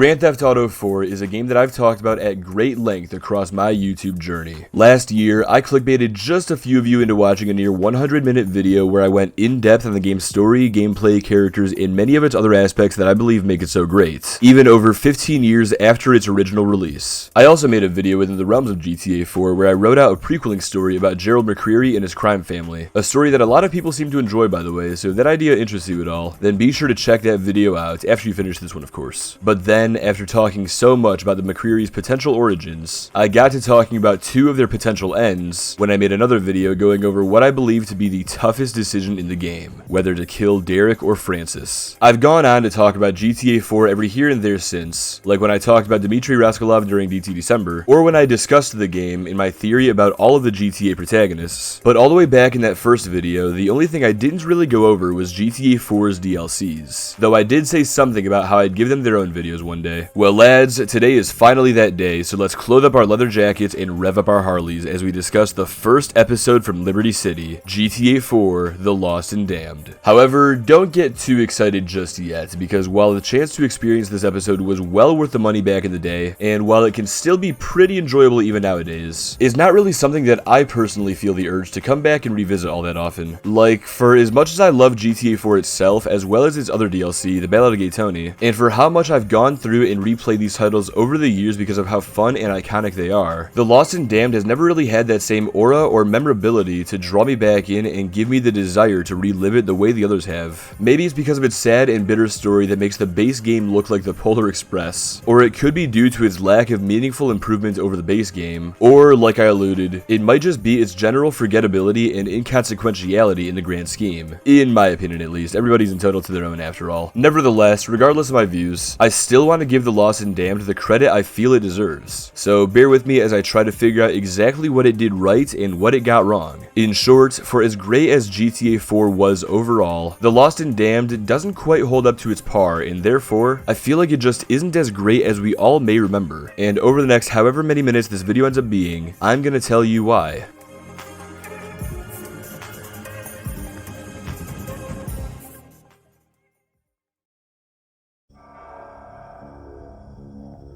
Grand Theft Auto 4 is a game that I've talked about at great length across my YouTube journey. Last year, I clickbaited just a few of you into watching a near 100-minute video where I went in-depth on the game's story, gameplay, characters, and many of its other aspects that I believe make it so great, even over 15 years after its original release. I also made a video within the realms of GTA 4 where I wrote out a prequeling story about Gerald McCreary and his crime family, a story that a lot of people seem to enjoy, by the way, so if that idea interests you at all, then be sure to check that video out after you finish this one, of course. But then, after talking so much about the McCreary's potential origins, I got to talking about two of their potential ends when I made another video going over what I believe to be the toughest decision in the game, whether to kill Derek or Francis. I've gone on to talk about GTA 4 every here and there since, like when I talked about Dmitry Raskolov during DT December, or when I discussed the game in my theory about all of the GTA protagonists. But all the way back in that first video, the only thing I didn't really go over was GTA 4's DLCs, though I did say something about how I'd give them their own videos one day. Well lads, today is finally that day, so let's clothe up our leather jackets and rev up our Harleys as we discuss the first episode from Liberty City, GTA 4, The Lost and Damned. However, don't get too excited just yet, because while the chance to experience this episode was well worth the money back in the day, and while it can still be pretty enjoyable even nowadays, it's not really something that I personally feel the urge to come back and revisit all that often. Like, for as much as I love GTA 4 itself, as well as its other DLC, The Ballad of Gay Tony, and for how much I've gone through and replayed these titles over the years because of how fun and iconic they are, The Lost and Damned has never really had that same aura or memorability to draw me back in and give me the desire to relive it the way the others have. Maybe it's because of its sad and bitter story that makes the base game look like the Polar Express, or it could be due to its lack of meaningful improvement over the base game, or, like I alluded, it might just be its general forgettability and inconsequentiality in the grand scheme. In my opinion at least, everybody's entitled to their own after all. Nevertheless, regardless of my views, I still want to give The Lost and Damned the credit I feel it deserves. So bear with me as I try to figure out exactly what it did right and what it got wrong. In short, for as great as GTA 4 was overall, The Lost and Damned doesn't quite hold up to its par, and therefore, I feel like it just isn't as great as we all may remember. And over the next however many minutes this video ends up being, I'm gonna tell you why.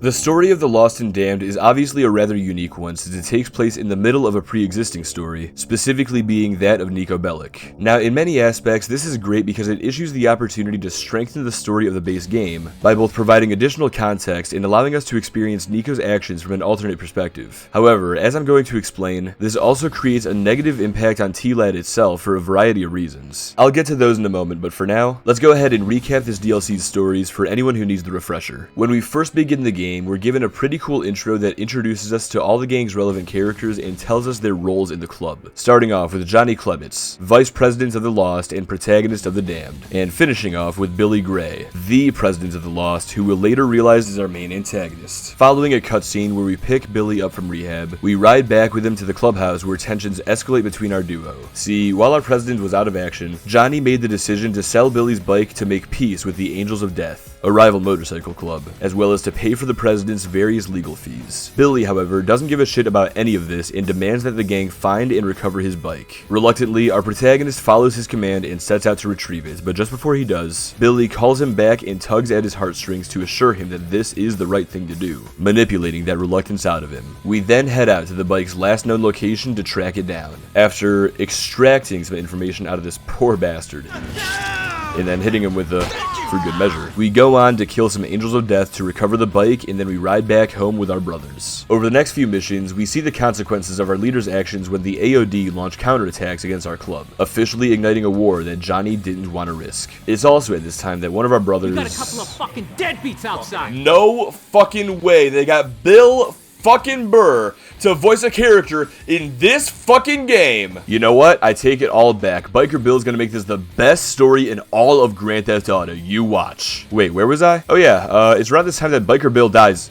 The story of The Lost and Damned is obviously a rather unique one since it takes place in the middle of a pre-existing story, specifically being that of Niko Bellic. Now, in many aspects, this is great because it issues the opportunity to strengthen the story of the base game by both providing additional context and allowing us to experience Niko's actions from an alternate perspective. However, as I'm going to explain, this also creates a negative impact on TLaD itself for a variety of reasons. I'll get to those in a moment, but for now, let's go ahead and recap this DLC's stories for anyone who needs the refresher. When we first begin the game, we're given a pretty cool intro that introduces us to all the gang's relevant characters and tells us their roles in the club. Starting off with Johnny Klebitz, Vice President of the Lost and protagonist of the Damned, and finishing off with Billy Gray, the President of the Lost, who we'll later realize is our main antagonist. Following a cutscene where we pick Billy up from rehab, we ride back with him to the clubhouse where tensions escalate between our duo. See, while our president was out of action, Johnny made the decision to sell Billy's bike to make peace with the Angels of Death, a rival motorcycle club, as well as to pay for the president's various legal fees. Billy, however, doesn't give a shit about any of this and demands that the gang find and recover his bike. Reluctantly, our protagonist follows his command and sets out to retrieve it, but just before he does, Billy calls him back and tugs at his heartstrings to assure him that this is the right thing to do, manipulating that reluctance out of him. We then head out to the bike's last known location to track it down, after extracting some information out of this poor bastard, and then hitting him with the for good measure. We go on to kill some Angels of Death to recover the bike, and then we ride back home with our brothers. Over the next few missions, we see the consequences of our leader's actions when the AOD launch counterattacks against our club, officially igniting a war that Johnny didn't want to risk. It's also at this time that one of our brothers... You got a couple of fucking deadbeats outside! No fucking way, they got Bill fucking Burr to voice a character in this fucking game. You know what? I take it all back. Biker Bill's gonna make this the best story in all of Grand Theft Auto. You watch. Wait, where was I? Oh yeah, it's around this time that Biker Bill dies.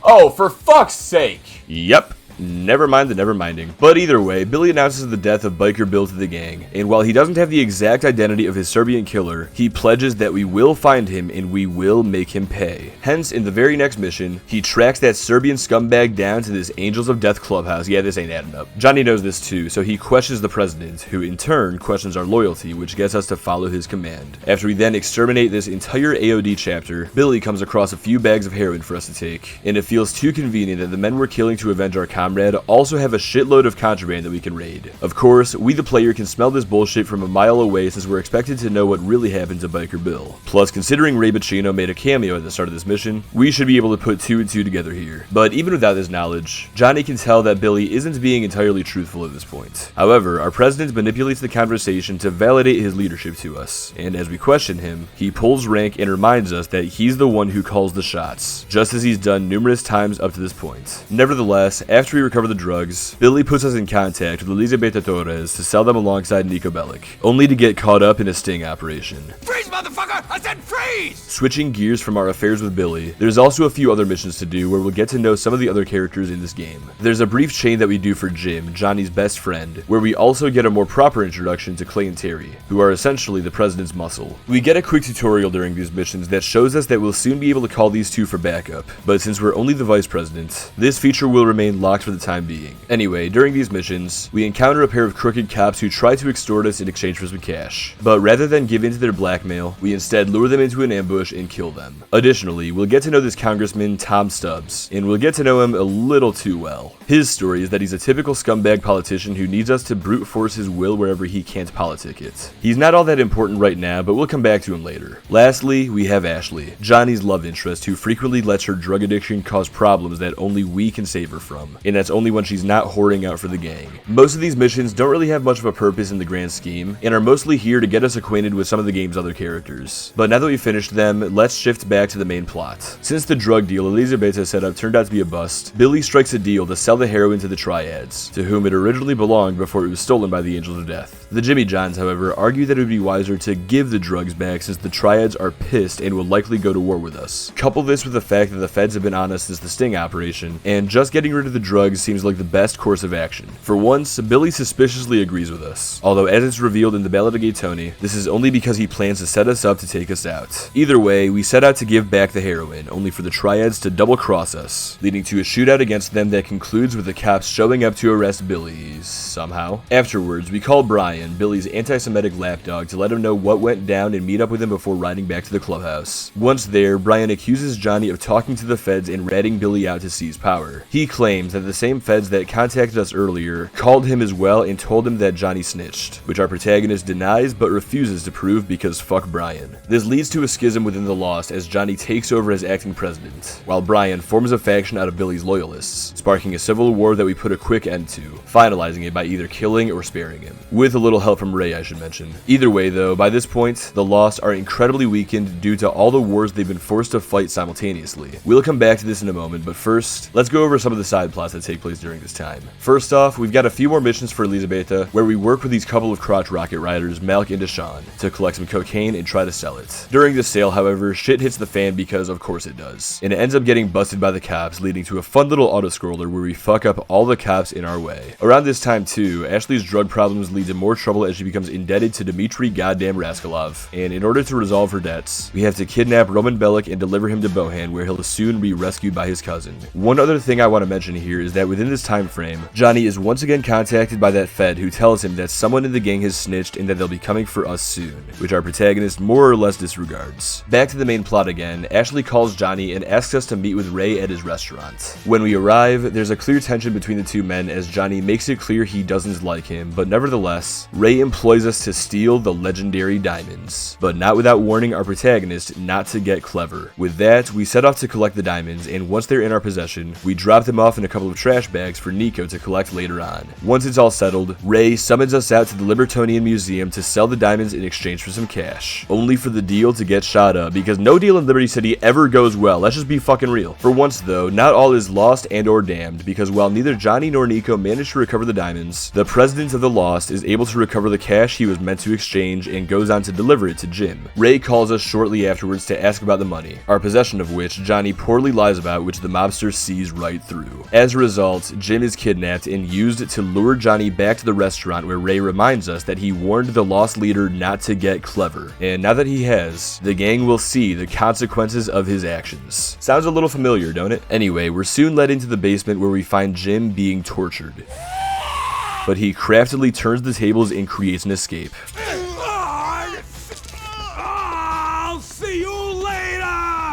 Oh, for fuck's sake. Yep. Never mind the never minding. But either way, Billy announces the death of Biker Bill to the gang, and while he doesn't have the exact identity of his Serbian killer, he pledges that we will find him and we will make him pay. Hence, in the very next mission, he tracks that Serbian scumbag down to this Angels of Death clubhouse. Yeah, this ain't adding up. Johnny knows this too, so he questions the president, who in turn questions our loyalty, which gets us to follow his command. After we then exterminate this entire AOD chapter, Billy comes across a few bags of heroin for us to take, and it feels too convenient that the men we're killing to avenge our comrade also have a shitload of contraband that we can raid. Of course, we the player can smell this bullshit from a mile away since we're expected to know what really happened to Biker Bill. Plus, considering Ray Bacino made a cameo at the start of this mission, we should be able to put 2 and 2 together here. But even without this knowledge, Johnny can tell that Billy isn't being entirely truthful at this point. However, our president manipulates the conversation to validate his leadership to us, and as we question him, he pulls rank and reminds us that he's the one who calls the shots, just as he's done numerous times up to this point. Nevertheless, after we recover the drugs, Billy puts us in contact with Elizabeth Torres to sell them alongside Nico Bellic, only to get caught up in a sting operation. Freeze, motherfucker! I said freeze! Switching gears from our affairs with Billy, there's also a few other missions to do where we'll get to know some of the other characters in this game. There's a brief chain that we do for Jim, Johnny's best friend, where we also get a more proper introduction to Clay and Terry, who are essentially the president's muscle. We get a quick tutorial during these missions that shows us that we'll soon be able to call these two for backup, but since we're only the vice president, this feature will remain locked for the time being. Anyway, during these missions, we encounter a pair of crooked cops who try to extort us in exchange for some cash, but rather than give in to their blackmail, we instead lure them into an ambush and kill them. Additionally, we'll get to know this congressman, Tom Stubbs, and we'll get to know him a little too well. His story is that he's a typical scumbag politician who needs us to brute force his will wherever he can't politic it. He's not all that important right now, but we'll come back to him later. Lastly, we have Ashley, Johnny's love interest, who frequently lets her drug addiction cause problems that only we can save her from, and that's only when she's not hoarding out for the gang. Most of these missions don't really have much of a purpose in the grand scheme, and are mostly here to get us acquainted with some of the game's other characters. But now that we've finished them, let's shift back to the main plot. Since the drug deal Elizabeth has set up turned out to be a bust, Billy strikes a deal to sell the heroin to the TLaDs, to whom it originally belonged before it was stolen by the Angels of Death. The Jimmy Johns, however, argue that it would be wiser to give the drugs back since the TLaDs are pissed and will likely go to war with us. Couple this with the fact that the feds have been on us since the sting operation, and just getting rid of the drugs seems like the best course of action. For once, Billy suspiciously agrees with us, although as it's revealed in the Ballad of Gay Tony, this is only because he plans to set us up to take us out. Either way, we set out to give back the heroin, only for the TLaDs to double-cross us, leading to a shootout against them that concludes with the cops showing up to arrest Billy somehow. Afterwards, we call Brian, Billy's anti-Semitic lapdog, to let him know what went down and meet up with him before riding back to the clubhouse. Once there, Brian accuses Johnny of talking to the feds and ratting Billy out to seize power. He claims that the same feds that contacted us earlier called him as well and told him that Johnny snitched, which our protagonist denies but refuses to prove because fuck Brian. This leads to a schism within the Lost as Johnny takes over as acting president, while Brian forms a faction out of Billy's loyalists, sparking a civil war that we put a quick end to, finalizing it by either killing or sparing him. With a little help from Ray, I should mention. Either way though, by this point, the Lost are incredibly weakened due to all the wars they've been forced to fight simultaneously. We'll come back to this in a moment, but first, let's go over some of the side plots that take place during this time. First off, we've got a few more missions for Elizabeta, where we work with these couple of crotch rocket riders, Malk and Deshawn, to collect some cocaine and try to sell it. During this sale, however, shit hits the fan because of course it does, and it ends up getting busted by the cops, leading to a fun little auto-scroller where we fuck up all the cops in our way. Around this time too, Ashley's drug problems lead to more trouble as she becomes indebted to Dmitry goddamn Raskolov, and in order to resolve her debts, we have to kidnap Roman Bellic and deliver him to Bohan, where he'll soon be rescued by his cousin. One other thing I want to mention here is that within this time frame, Johnny is once again contacted by that fed who tells him that someone in the gang has snitched and that they'll be coming for us soon, which our protagonist more or less disregards. Back to the main plot again, Ashley calls Johnny and asks us to meet with Ray at his restaurant. When we arrive, there's a clear tension between the two men as Johnny makes it clear he doesn't like him, but nevertheless, Ray employs us to steal the legendary diamonds, but not without warning our protagonist not to get clever. With that, we set off to collect the diamonds, and once they're in our possession, we drop them off in a couple of trash bags for Nico to collect later on. Once it's all settled, Ray summons us out to the Libertonian Museum to sell the diamonds in exchange for some cash, only for the deal to get shot up, because no deal in Liberty City ever goes well, let's just be fucking real. For once though, not all is lost and or damned, because while neither Johnny nor Nico managed to recover the diamonds, the president of the Lost is able to recover the cash he was meant to exchange and goes on to deliver it to Jim. Ray calls us shortly afterwards to ask about the money, our possession of which Johnny poorly lies about, which the mobster sees right through. As a result, Jim is kidnapped and used to lure Johnny back to the restaurant where Ray reminds us that he warned the Lost leader not to get clever. And now that he has, the gang will see the consequences of his actions. Sounds a little familiar, don't it? Anyway, we're soon led into the basement where we find Jim being tortured. But he craftily turns the tables and creates an escape. I'll see you later!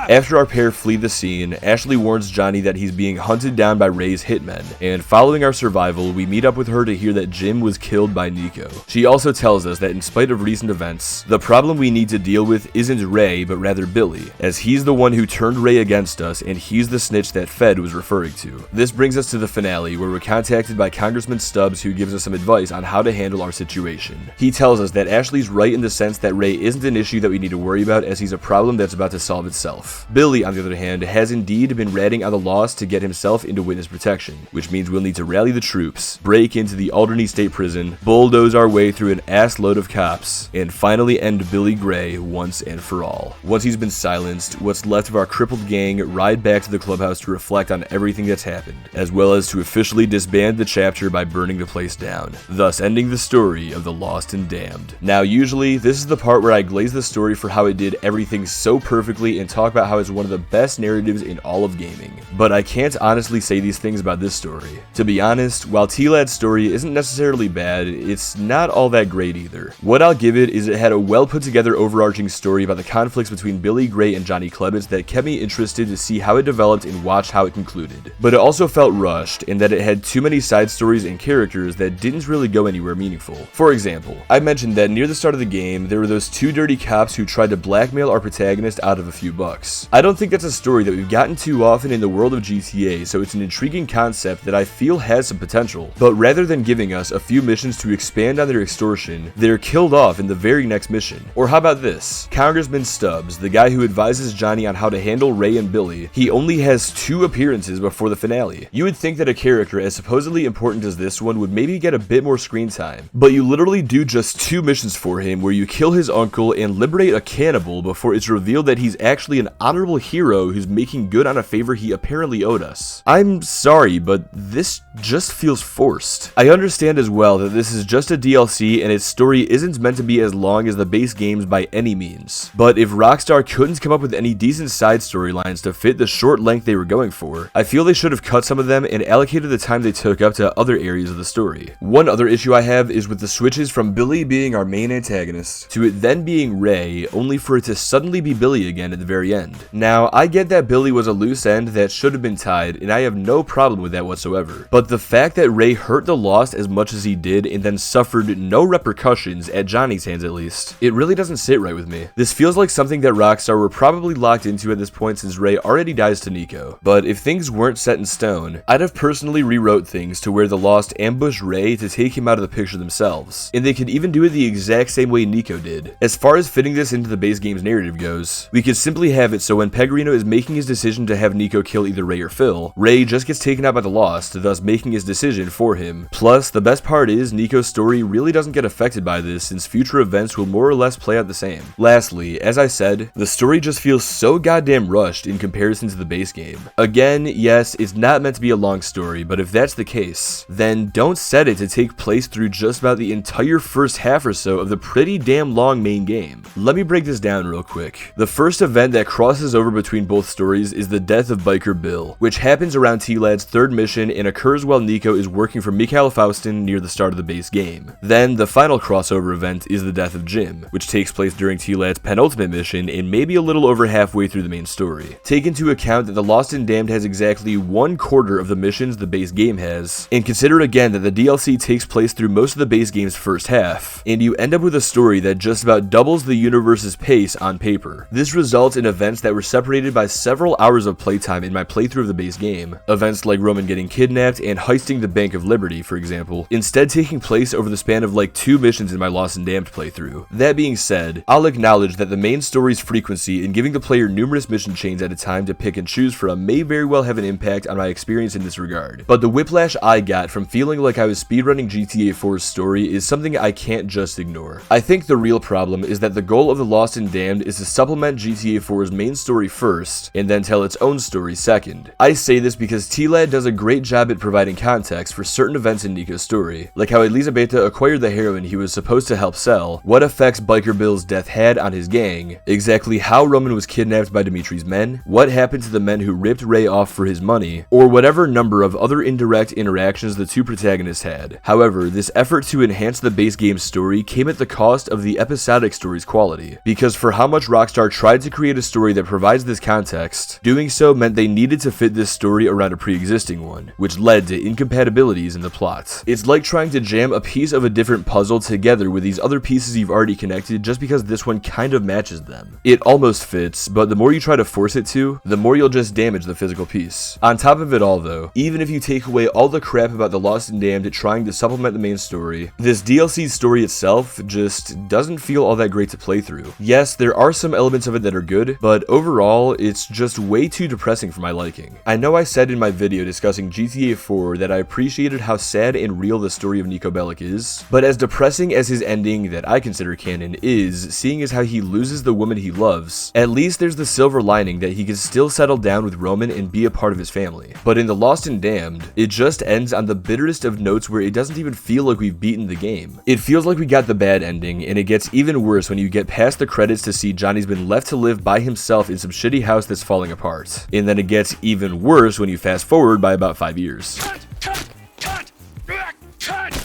After our pair flee the scene, Ashley warns Johnny that he's being hunted down by Ray's hitmen, and following our survival, we meet up with her to hear that Jim was killed by Nico. She also tells us that in spite of recent events, the problem we need to deal with isn't Ray, but rather Billy, as he's the one who turned Ray against us, and he's the snitch that Fed was referring to. This brings us to the finale, where we're contacted by Congressman Stubbs, who gives us some advice on how to handle our situation. He tells us that Ashley's right in the sense that Ray isn't an issue that we need to worry about, as he's a problem that's about to solve itself. Billy, on the other hand, has indeed been ratting on the Lost to get himself into witness protection, which means we'll need to rally the troops, break into the Alderney State Prison, bulldoze our way through an ass load of cops, and finally end Billy Gray once and for all. Once he's been silenced, what's left of our crippled gang ride back to the clubhouse to reflect on everything that's happened, as well as to officially disband the chapter by burning the place down, thus ending the story of the Lost and Damned. Now, usually, this is the part where I glaze the story for how it did everything so perfectly and talk about how it's one of the best narratives in all of gaming. But I can't honestly say these things about this story. To be honest, while TLaD's story isn't necessarily bad, it's not all that great either. What I'll give it is it had a well put together overarching story about the conflicts between Billy Gray and Johnny Klebitz that kept me interested to see how it developed and watch how it concluded. But it also felt rushed in that it had too many side stories and characters that didn't really go anywhere meaningful. For example, I mentioned that near the start of the game, there were those two dirty cops who tried to blackmail our protagonist out of a few bucks. I don't think that's a story that we've gotten too often in the world of GTA, so it's an intriguing concept that I feel has some potential. But rather than giving us a few missions to expand on their extortion, they're killed off in the very next mission. Or how about this? Congressman Stubbs, the guy who advises Johnny on how to handle Ray and Billy, he only has 2 appearances before the finale. You would think that a character as supposedly important as this one would maybe get a bit more screen time, but you literally do just 2 missions for him where you kill his uncle and liberate a cannibal before it's revealed that he's actually an honorable hero who's making good on a favor he apparently owed us. I'm sorry, but this just feels forced. I understand as well that this is just a DLC and its story isn't meant to be as long as the base games by any means, but if Rockstar couldn't come up with any decent side storylines to fit the short length they were going for, I feel they should have cut some of them and allocated the time they took up to other areas of the story. One other issue I have is with the switches from Billy being our main antagonist to it then being Ray, only for it to suddenly be Billy again at the very end. Now, I get that Billy was a loose end that should have been tied, and I have no problem with that whatsoever. But the fact that Ray hurt the Lost as much as he did and then suffered no repercussions, at Johnny's hands at least, it really doesn't sit right with me. This feels like something that Rockstar were probably locked into at this point since Ray already dies to Nico. But if things weren't set in stone, I'd have personally rewrote things to where the Lost ambush Ray to take him out of the picture themselves, and they could even do it the exact same way Nico did. As far as fitting this into the base game's narrative goes, we could simply have it so when Pecorino is making his decision to have Nico kill either Ray or Phil, Ray just gets taken out by the Lost, thus making his decision for him. Plus, the best part is Nico's story really doesn't get affected by this since future events will more or less play out the same. Lastly, as I said, the story just feels so goddamn rushed in comparison to the base game. Again, yes, it's not meant to be a long story, but if that's the case, then don't set it to take place through just about the entire first half or so of the pretty damn long main game. Let me break this down real quick. The first event that crosses over between both stories is the death of Biker Bill, which happens around TLaD's 3rd mission and occurs while Nico is working for Mikhail Faustin near the start of the base game. Then, the final crossover event is the death of Jim, which takes place during TLaD's penultimate mission and maybe a little over halfway through the main story. Take into account that the Lost and Damned has exactly 1/4 of the missions the base game has, and consider again that the DLC takes place through most of the base game's first half, and you end up with a story that just about doubles the universe's pace on paper. This results in events that were separated by several hours of playtime in my playthrough of the base game. Events like Roman getting kidnapped and heisting the Bank of Liberty, for example, instead taking place over the span of like 2 missions in my Lost and Damned playthrough. That being said, I'll acknowledge that the main story's frequency in giving the player numerous mission chains at a time to pick and choose from may very well have an impact on my experience in this regard. But the whiplash I got from feeling like I was speedrunning GTA 4's story is something I can't just ignore. I think the real problem is that the goal of the Lost and Damned is to supplement GTA 4's main main story first, and then tell its own story second. I say this because TLaD does a great job at providing context for certain events in Nico's story, like how Elizabeta acquired the heroin he was supposed to help sell, what effects Biker Bill's death had on his gang, exactly how Roman was kidnapped by Dimitri's men, what happened to the men who ripped Ray off for his money, or whatever number of other indirect interactions the two protagonists had. However, this effort to enhance the base game's story came at the cost of the episodic story's quality, because for how much Rockstar tried to create a story that provides this context, doing so meant they needed to fit this story around a pre-existing one, which led to incompatibilities in the plot. It's like trying to jam a piece of a different puzzle together with these other pieces you've already connected just because this one kind of matches them. It almost fits, but the more you try to force it to, the more you'll just damage the physical piece. On top of it all though, even if you take away all the crap about the Lost and Damned trying to supplement the main story, this DLC's story itself just doesn't feel all that great to play through. Yes, there are some elements of it that are good, but overall, it's just way too depressing for my liking. I know I said in my video discussing GTA 4 that I appreciated how sad and real the story of Niko Bellic is, but as depressing as his ending that I consider canon is, seeing as how he loses the woman he loves, at least there's the silver lining that he can still settle down with Roman and be a part of his family. But in the Lost and Damned, it just ends on the bitterest of notes where it doesn't even feel like we've beaten the game. It feels like we got the bad ending, and it gets even worse when you get past the credits to see Johnny's been left to live by himself in some shitty house that's falling apart. And then it gets even worse when you fast forward by about 5 years.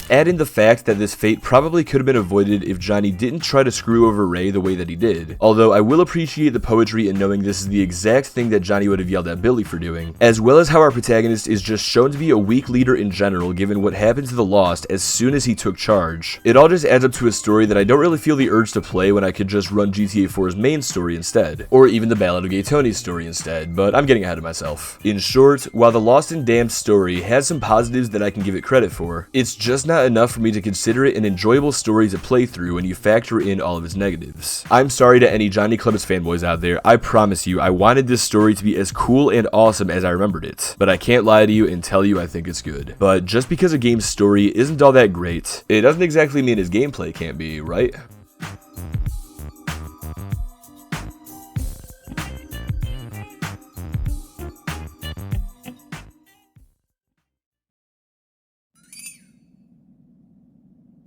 Add in the fact that this fate probably could have been avoided if Johnny didn't try to screw over Ray the way that he did, although I will appreciate the poetry in knowing this is the exact thing that Johnny would have yelled at Billy for doing, as well as how our protagonist is just shown to be a weak leader in general given what happened to the Lost as soon as he took charge. It all just adds up to a story that I don't really feel the urge to play when I could just run GTA 4's main story instead, or even the Ballad of Gay Tony's story instead, but I'm getting ahead of myself. In short, while the Lost and Damned story has some positives that I can give it credit for, it's just not enough for me to consider it an enjoyable story to play through when you factor in all of its negatives. I'm sorry to any Johnny Clements fanboys out there, I promise you I wanted this story to be as cool and awesome as I remembered it, but I can't lie to you and tell you I think it's good. But just because a game's story isn't all that great, it doesn't exactly mean its gameplay can't be, right?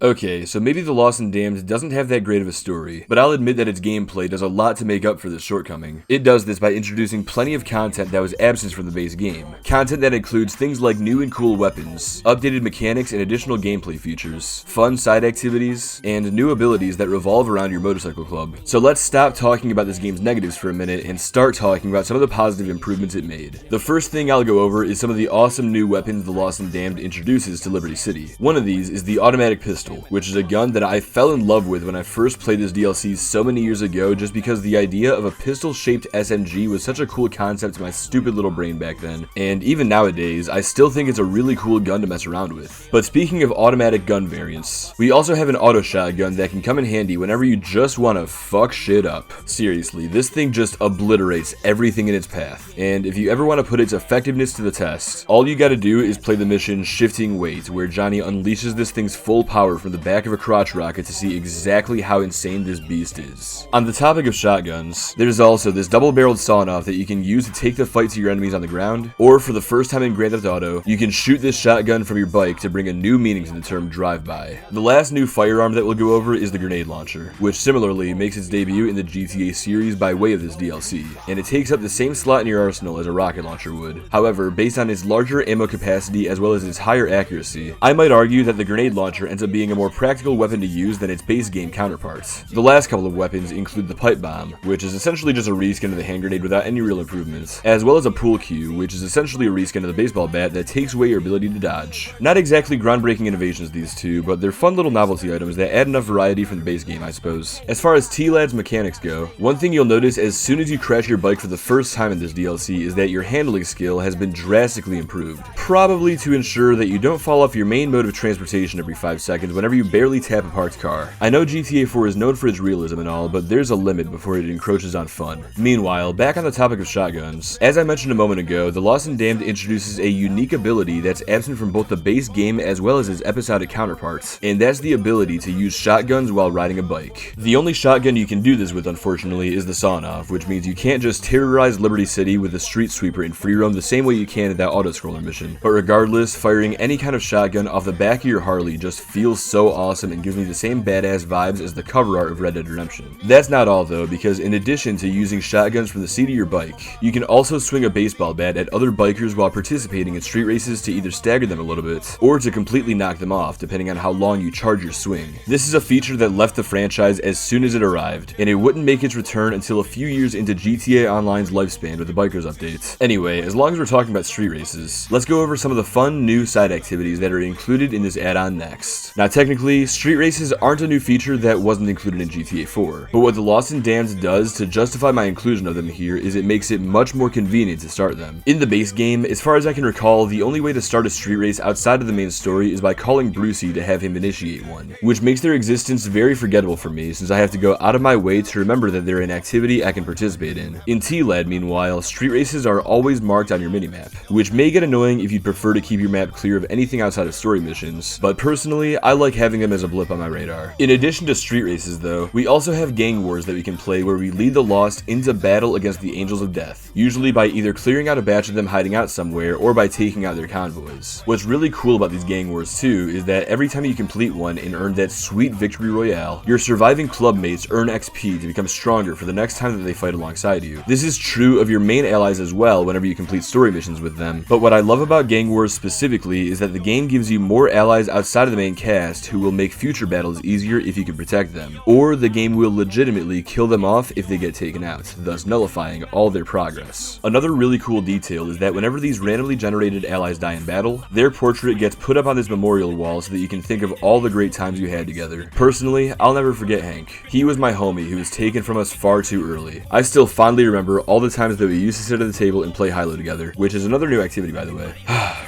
Okay, so maybe The Lost and Damned doesn't have that great of a story, but I'll admit that its gameplay does a lot to make up for this shortcoming. It does this by introducing plenty of content that was absent from the base game. Content that includes things like new and cool weapons, updated mechanics and additional gameplay features, fun side activities, and new abilities that revolve around your motorcycle club. So let's stop talking about this game's negatives for a minute and start talking about some of the positive improvements it made. The first thing I'll go over is some of the awesome new weapons The Lost and Damned introduces to Liberty City. One of these is the automatic pistol, which is a gun that I fell in love with when I first played this DLC so many years ago just because the idea of a pistol-shaped SMG was such a cool concept to my stupid little brain back then, and even nowadays, I still think it's a really cool gun to mess around with. But speaking of automatic gun variants, we also have an auto shotgun that can come in handy whenever you just want to fuck shit up. Seriously, this thing just obliterates everything in its path, and if you ever want to put its effectiveness to the test, all you gotta do is play the mission Shifting Weight, where Johnny unleashes this thing's full power from the back of a crotch rocket to see exactly how insane this beast is. On the topic of shotguns, there's also this double-barreled sawn-off that you can use to take the fight to your enemies on the ground, or for the first time in Grand Theft Auto, you can shoot this shotgun from your bike to bring a new meaning to the term drive-by. The last new firearm that we'll go over is the grenade launcher, which similarly makes its debut in the GTA series by way of this DLC, and it takes up the same slot in your arsenal as a rocket launcher would. However, based on its larger ammo capacity as well as its higher accuracy, I might argue that the grenade launcher ends up being a more practical weapon to use than its base game counterparts. The last couple of weapons include the pipe bomb, which is essentially just a reskin of the hand grenade without any real improvements, as well as a pool cue, which is essentially a reskin of the baseball bat that takes away your ability to dodge. Not exactly groundbreaking innovations these two, but they're fun little novelty items that add enough variety from the base game, I suppose. As far as TLaD's mechanics go, one thing you'll notice as soon as you crash your bike for the first time in this DLC is that your handling skill has been drastically improved. probably to ensure that you don't fall off your main mode of transportation every 5 seconds whenever you barely tap a parked car. I know GTA 4 is known for its realism and all, but there's a limit before it encroaches on fun. Meanwhile, back on the topic of shotguns, as I mentioned a moment ago, The Lost and Damned introduces a unique ability that's absent from both the base game as well as its episodic counterparts, and that's the ability to use shotguns while riding a bike. The only shotgun you can do this with, unfortunately, is the sawn-off, which means you can't just terrorize Liberty City with a street sweeper and free roam the same way you can in that auto-scroller mission. But regardless, firing any kind of shotgun off the back of your Harley just feels so awesome and gives me the same badass vibes as the cover art of Red Dead Redemption. That's not all though, because in addition to using shotguns from the seat of your bike, you can also swing a baseball bat at other bikers while participating in street races to either stagger them a little bit, or to completely knock them off, depending on how long you charge your swing. This is a feature that left the franchise as soon as it arrived, and it wouldn't make its return until a few years into GTA Online's lifespan with the Bikers updates. Anyway, as long as we're talking about street races, let's go over some of the fun new side activities that are included in this add-on next. Now technically, street races aren't a new feature that wasn't included in GTA 4, but what The Lost and Damned does to justify my inclusion of them here is it makes it much more convenient to start them. In the base game, as far as I can recall, the only way to start a street race outside of the main story is by calling Brucey to have him initiate one, which makes their existence very forgettable for me since I have to go out of my way to remember that they're an activity I can participate in. In TLaD, meanwhile, street races are always marked on your minimap, which may get annoying if you'd prefer to keep your map clear of anything outside of story missions, but personally, I like having them as a blip on my radar. In addition to street races though, we also have gang wars that we can play where we lead the Lost into battle against the Angels of Death, usually by either clearing out a batch of them hiding out somewhere or by taking out their convoys. What's really cool about these gang wars too is that every time you complete one and earn that sweet victory royale, your surviving club mates earn XP to become stronger for the next time that they fight alongside you. This is true of your main allies as well whenever you complete story missions with them, but what I love about gang wars specifically is that the game gives you more allies outside of the main cast who will make future battles easier if you can protect them, or the game will legitimately kill them off if they get taken out, thus nullifying all their progress. Another really cool detail is that whenever these randomly generated allies die in battle, their portrait gets put up on this memorial wall so that you can think of all the great times you had together. Personally, I'll never forget Hank. He was my homie who was taken from us far too early. I still fondly remember all the times that we used to sit at the table and play Hilo together, which is another new activity by the way.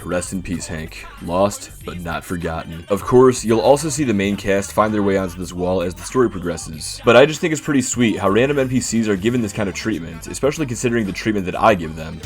Rest in peace, Hank. Lost, but not forgotten. Of course, you'll also see the main cast find their way onto this wall as the story progresses, but I just think it's pretty sweet how random NPCs are given this kind of treatment, especially considering the treatment that I give them.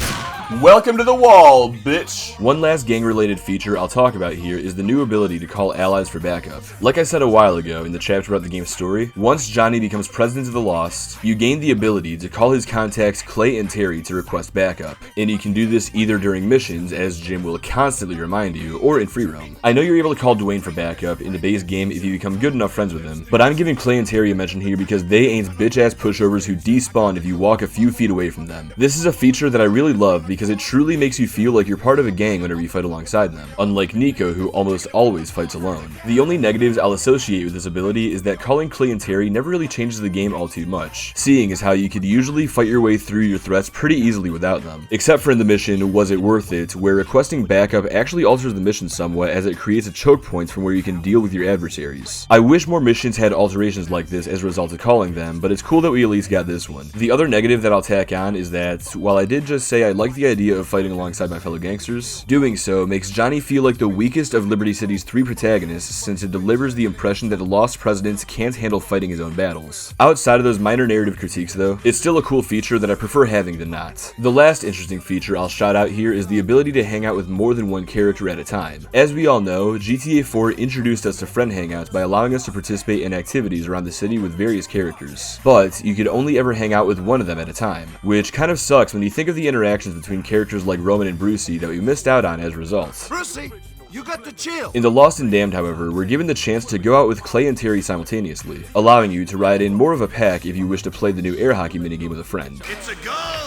Welcome to the wall, bitch! One last gang-related feature I'll talk about here is the new ability to call allies for backup. Like I said a while ago in the chapter about the game's story, once Johnny becomes president of the Lost, you gain the ability to call his contacts Clay and Terry to request backup, and you can do this either during missions, as Jim will constantly remind you, or in free roam. I know you're able to call Dwayne for backup in the base game if you become good enough friends with him, but I'm giving Clay and Terry a mention here because they ain't bitch-ass pushovers who despawn if you walk a few feet away from them. This is a feature that I really love because it truly makes you feel like you're part of a gang whenever you fight alongside them, unlike Nico who almost always fights alone. The only negatives I'll associate with this ability is that calling Clay and Terry never really changes the game all too much, seeing as how you could usually fight your way through your threats pretty easily without them. Except for in the mission Was It Worth It, where requesting backup actually alters the mission somewhat as it creates a choke point from where you can deal with your adversaries. I wish more missions had alterations like this as a result of calling them, but it's cool that we at least got this one. The other negative that I'll tack on is that, while I did just say I like the idea of fighting alongside my fellow gangsters, doing so makes Johnny feel like the weakest of Liberty City's 3 protagonists since it delivers the impression that the Lost President can't handle fighting his own battles. Outside of those minor narrative critiques though, it's still a cool feature that I prefer having than not. The last interesting feature I'll shout out here is the ability to hang out with more than one character at a time. As we all know, GTA 4 introduced us to friend hangouts by allowing us to participate in activities around the city with various characters, but you could only ever hang out with one of them at a time, which kind of sucks when you think of the interactions between characters like Roman and Brucey that we missed out on as a result. Brucey, you got to chill. In The Lost and Damned, however, we're given the chance to go out with Clay and Terry simultaneously, allowing you to ride in more of a pack if you wish to play the new air hockey minigame with a friend. It's a go!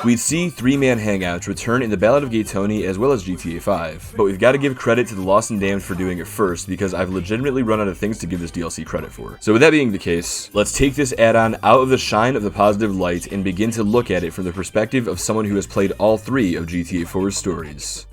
We'd see 3-man hangouts return in the Ballad of Gay Tony as well as GTA 5, but we've got to give credit to The Lost and Damned for doing it first because I've legitimately run out of things to give this DLC credit for. So with that being the case, let's take this add-on out of the shine of the positive light and begin to look at it from the perspective of someone who has played all 3 of GTA 4's stories.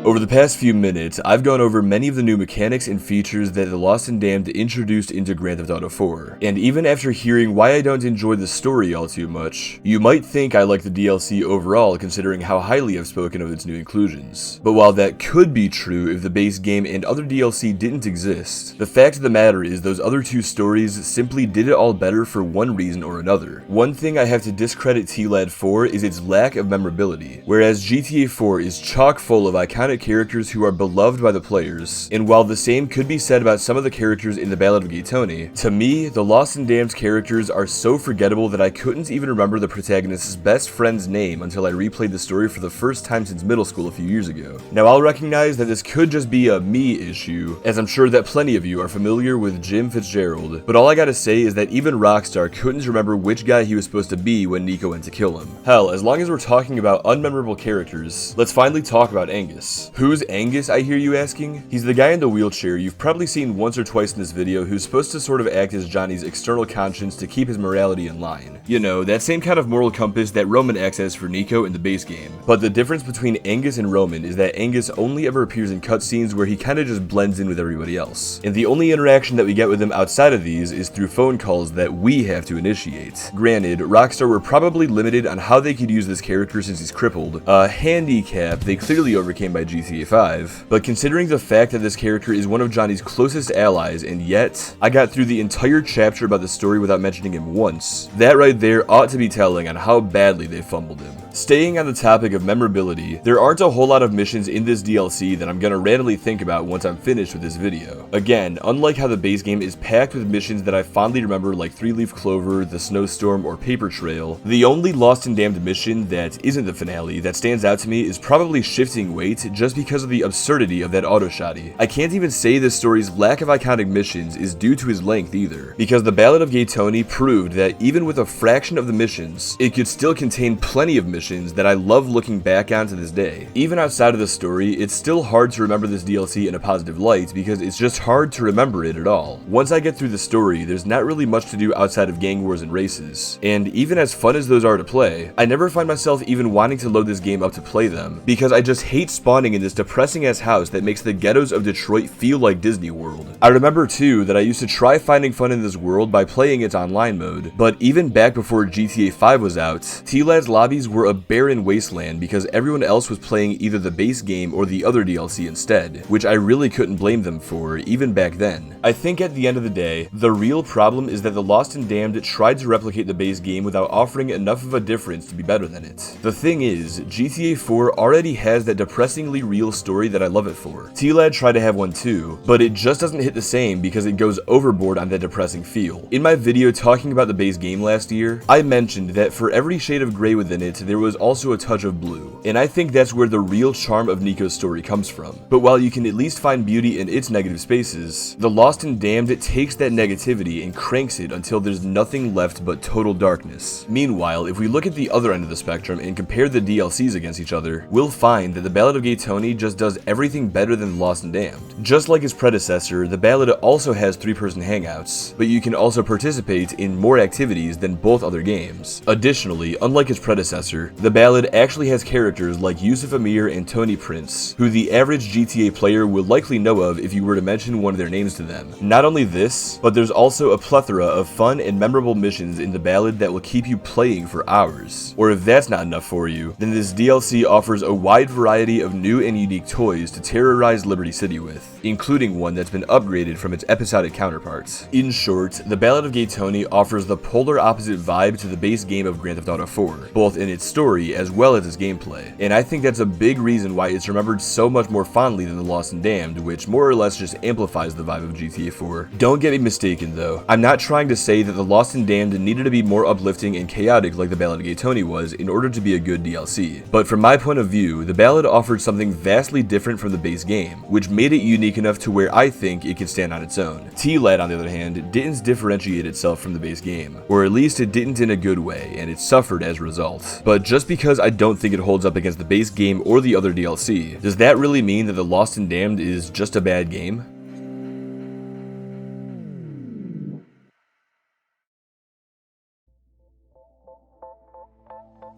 Over the past few minutes, I've gone over many of the new mechanics and features that The Lost and Damned introduced into Grand Theft Auto 4, and even after hearing why I don't enjoy the story all too much, you might think I like the DLC overall considering how highly I've spoken of its new inclusions. But while that could be true if the base game and other DLC didn't exist, the fact of the matter is those other two stories simply did it all better for one reason or another. One thing I have to discredit TLaD for is its lack of memorability, whereas GTA 4 is chock full of iconic characters who are beloved by the players, and while the same could be said about some of the characters in the Ballad of Gay Tony, to me, the Lost and Damned characters are so forgettable that I couldn't even remember the protagonist's best friend's name until I replayed the story for the first time since middle school a few years ago. Now I'll recognize that this could just be a me issue, as I'm sure that plenty of you are familiar with Jim Fitzgerald, but all I gotta say is that even Rockstar couldn't remember which guy he was supposed to be when Nico went to kill him. Hell, as long as we're talking about unmemorable characters, let's finally talk about Angus. Who's Angus, I hear you asking? He's the guy in the wheelchair you've probably seen once or twice in this video who's supposed to sort of act as Johnny's external conscience to keep his morality in line. You know, that same kind of moral compass that Roman acts as for Nico in the base game. But the difference between Angus and Roman is that Angus only ever appears in cutscenes where he kinda just blends in with everybody else. And the only interaction that we get with him outside of these is through phone calls that we have to initiate. Granted, Rockstar were probably limited on how they could use this character since he's crippled, a handicap they clearly overcame by GTA 5, but considering the fact that this character is one of Johnny's closest allies and yet I got through the entire chapter about the story without mentioning him once, that right there ought to be telling on how badly they fumbled him. Staying on the topic of memorability, there aren't a whole lot of missions in this DLC that I'm gonna randomly think about once I'm finished with this video. Again, unlike how the base game is packed with missions that I fondly remember like 3-Leaf Clover, the Snowstorm, or Paper Trail, the only Lost and Damned mission that isn't the finale that stands out to me is probably Shifting Weight just because of the absurdity of that auto shotty. I can't even say this story's lack of iconic missions is due to his length either, because the Ballad of Gay Tony proved that even with a fraction of the missions, it could still contain plenty of missions that I love looking back on to this day. Even outside of the story, it's still hard to remember this DLC in a positive light because it's just hard to remember it at all. Once I get through the story, there's not really much to do outside of gang wars and races, and even as fun as those are to play, I never find myself even wanting to load this game up to play them, because I just hate spawning in this depressing ass house that makes the ghettos of Detroit feel like Disney World. I remember too that I used to try finding fun in this world by playing its online mode, but even back before GTA 5 was out, TLaD's lobbies were a barren wasteland because everyone else was playing either the base game or the other DLC instead, which I really couldn't blame them for, even back then. I think at the end of the day, the real problem is that The Lost and Damned tried to replicate the base game without offering enough of a difference to be better than it. The thing is, GTA 4 already has that depressingly real story that I love it for. TLaD tried to have one too, but it just doesn't hit the same because it goes overboard on that depressing feel. In my video talking about the base game last year, I mentioned that for every shade of gray within it, there was also a touch of blue, and I think that's where the real charm of Nico's story comes from. But while you can at least find beauty in its negative spaces, The Lost and Damned takes that negativity and cranks it until there's nothing left but total darkness. Meanwhile, if we look at the other end of the spectrum and compare the DLCs against each other, we'll find that the Ballad of Gay Tony just does everything better than The Lost and Damned. Just like its predecessor, the Ballad also has 3-person hangouts, but you can also participate in more activities than both other games. Additionally, unlike its predecessor, the Ballad actually has characters like Yusuf Amir and Tony Prince, who the average GTA player will likely know of if you were to mention one of their names to them. Not only this, but there's also a plethora of fun and memorable missions in the Ballad that will keep you playing for hours. Or if that's not enough for you, then this DLC offers a wide variety of new and unique toys to terrorize Liberty City with, including one that's been upgraded from its episodic counterparts. In short, the Ballad of Gay Tony offers the polar opposite vibe to the base game of Grand Theft Auto 4, both in its story as well as its gameplay, and I think that's a big reason why it's remembered so much more fondly than The Lost and Damned, which more or less just amplifies the vibe of GTA 4. Don't get me mistaken though, I'm not trying to say that The Lost and Damned needed to be more uplifting and chaotic like the Ballad of Gay Tony was in order to be a good DLC, but from my point of view, the Ballad offered something vastly different from the base game, which made it unique enough to where I think it can stand on its own. TLaD, on the other hand, didn't differentiate itself from the base game, or at least it didn't in a good way, and it suffered as a result. But just because I don't think it holds up against the base game or the other DLC, does that really mean that The Lost and Damned is just a bad game?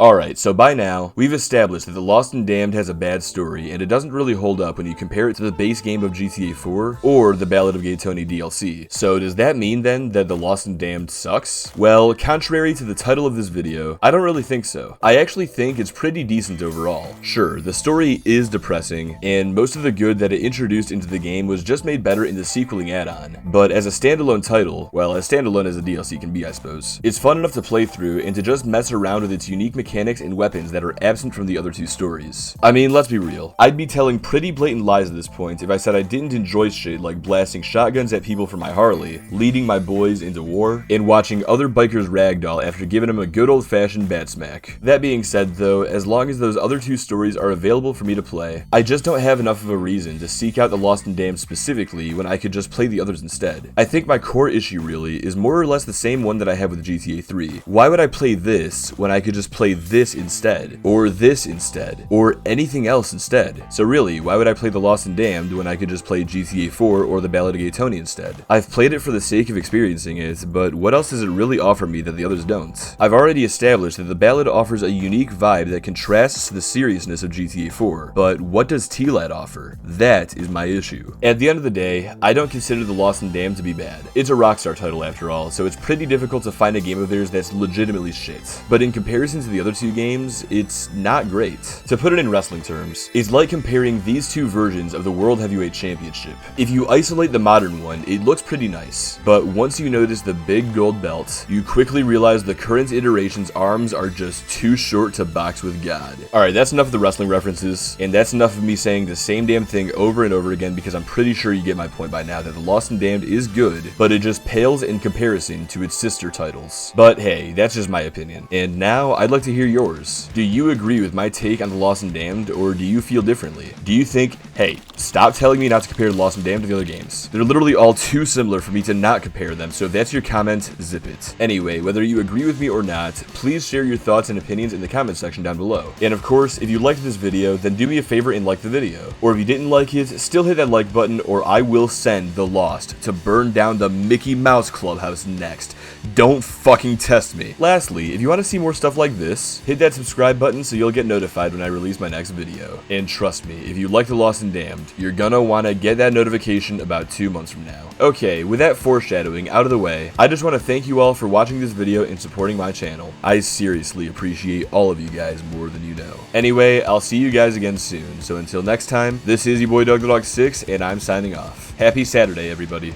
Alright, so by now, we've established that The Lost and Damned has a bad story, and it doesn't really hold up when you compare it to the base game of GTA 4 or the Ballad of Gay Tony DLC. So does that mean then that The Lost and Damned sucks? Well, contrary to the title of this video, I don't really think so. I actually think it's pretty decent overall. Sure, the story is depressing, and most of the good that it introduced into the game was just made better in the sequeling add-on, but as a standalone title, well, as standalone as a DLC can be, I suppose, it's fun enough to play through and to just mess around with its unique mechanics and weapons that are absent from the other two stories. I mean, let's be real, I'd be telling pretty blatant lies at this point if I said I didn't enjoy shit like blasting shotguns at people from my Harley, leading my boys into war, and watching other bikers ragdoll after giving them a good old-fashioned bat smack. That being said though, as long as those other two stories are available for me to play, I just don't have enough of a reason to seek out The Lost and Damned specifically when I could just play the others instead. I think my core issue really is more or less the same one that I have with GTA 3. Why would I play this when I could just play this instead, or this instead, or anything else instead? So really, why would I play The Lost and Damned when I could just play GTA 4 or the Ballad of Gay Tony instead? I've played it for the sake of experiencing it, but what else does it really offer me that the others don't? I've already established that the Ballad offers a unique vibe that contrasts to the seriousness of GTA 4, but what does TLaD offer? That is my issue. At the end of the day, I don't consider The Lost and Damned to be bad. It's a Rockstar title after all, so it's pretty difficult to find a game of theirs that's legitimately shit. But in comparison to the other two games, it's not great. To put it in wrestling terms, it's like comparing these two versions of the World Heavyweight Championship. If you isolate the modern one, it looks pretty nice, but once you notice the big gold belt, you quickly realize the current iteration's arms are just too short to box with God. Alright, that's enough of the wrestling references, and that's enough of me saying the same damn thing over and over again because I'm pretty sure you get my point by now that The Lost and Damned is good, but it just pales in comparison to its sister titles. But hey, that's just my opinion. And now, I'd like to hear yours. Do you agree with my take on The Lost and Damned, or do you feel differently? Do you think, hey, stop telling me not to compare The Lost and Damned to the other games? They're literally all too similar for me to not compare them, so if that's your comment, zip it. Anyway, whether you agree with me or not, please share your thoughts and opinions in the comment section down below. And of course, if you liked this video, then do me a favor and like the video. Or if you didn't like it, still hit that like button, or I will send The Lost to burn down the Mickey Mouse Clubhouse next. Don't fucking test me. Lastly, if you want to see more stuff like this, hit that subscribe button so you'll get notified when I release my next video. And trust me, if you like The Lost and Damned, you're gonna want to get that notification about 2 months from now. Okay, with that foreshadowing out of the way, I just want to thank you all for watching this video and supporting my channel. I seriously appreciate all of you guys more than you know. Anyway, I'll see you guys again soon, so until next time, this is your boy Doug the Dog 6, and I'm signing off. Happy Saturday, everybody.